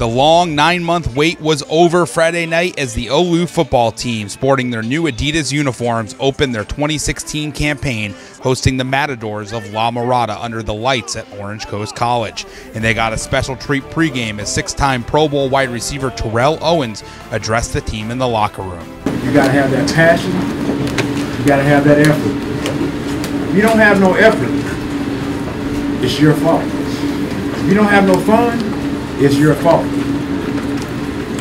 The long 9-month wait was over Friday night as the Oulu football team, sporting their new Adidas uniforms, opened their 2016 campaign hosting the Matadors of La Mirada under the lights at Orange Coast College. And they got a special treat pregame as 6-time Pro Bowl wide receiver Terrell Owens addressed the team in the locker room. You got to have that passion. You got to have that effort. If you don't have no effort, it's your fault. If you don't have no fun, it's your fault.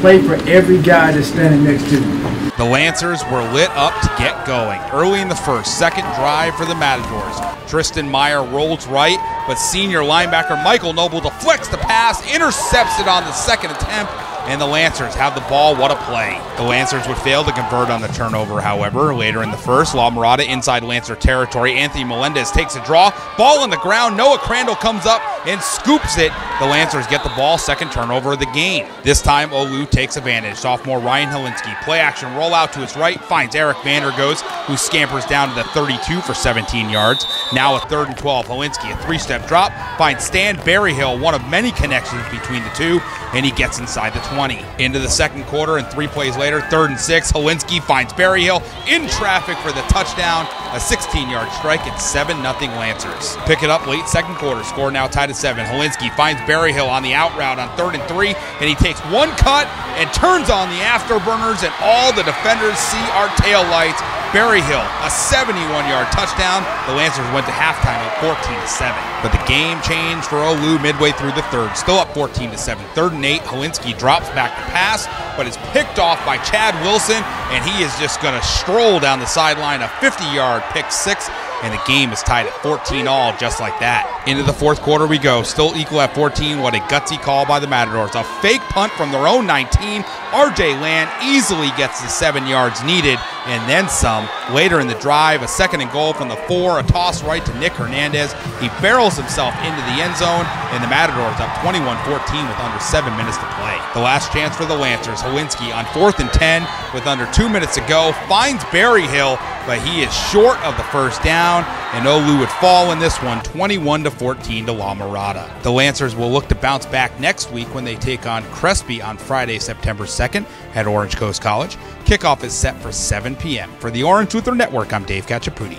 Play for every guy that's standing next to you. The Lancers were lit up to get going. Early in the first, second drive for the Matadors. Tristan Meyer rolls right, but senior linebacker Michael Noble deflects the pass, intercepts it on the second attempt, and the Lancers have the ball. What a play. The Lancers would fail to convert on the turnover, however. Later in the first, La Mirada inside Lancer territory. Anthony Melendez takes a draw. Ball on the ground. Noah Crandall comes up and scoops it. The Lancers get the ball. Second turnover of the game. This time, Oulu takes advantage. Sophomore Ryan Helinski. Play action rollout to his right. Finds Eric Vandergoes, who scampers down to the 32 for 17 yards. Now a 3rd and 12. Helinski, a 3-step drop. Finds Stan Berryhill, one of many connections between the two, and he gets inside the 20. Into the second quarter, and 3 plays later, 3rd and 6, Helinski finds Berryhill in traffic for the touchdown, a 16-yard strike, and 7-0 Lancers. Pick it up late second quarter, score now tied at 7. Helinski finds Berryhill on the out route on 3rd and 3, and he takes one cut and turns on the afterburners, and all the defenders see our tail lights. Berryhill, a 71-yard touchdown. The Lancers went to halftime at 14-7. But the game changed for Oulu midway through the third. Still up 14-7. 3rd and 8. Helinski drops back to pass, but is picked off by Chad Wilson, and he is just going to stroll down the sideline. A 50-yard pick six, and the game is tied at 14-all, just like that. Into the fourth quarter we go. Still equal at 14. What a gutsy call by the Matadors. A fake punt from their own 19. RJ Land easily gets the 7 yards needed, and then some. Later in the drive, a 2nd and goal from the 4, a toss right to Nick Hernandez. He barrels himself into the end zone, and the Matadors up 21-14 with under 7 minutes to play. The last chance for the Lancers, Helinski on 4th and 10 with under 2 minutes to go, finds Berryhill, but he is short of the first down, and Oulu would fall in this one 21-14 to La Mirada. The Lancers will look to bounce back next week when they take on Crespi on Friday, September 2nd at Orange Coast College. Kickoff is set for 7 p.m. For the Orange Luther Network, I'm Dave Cacciaputi.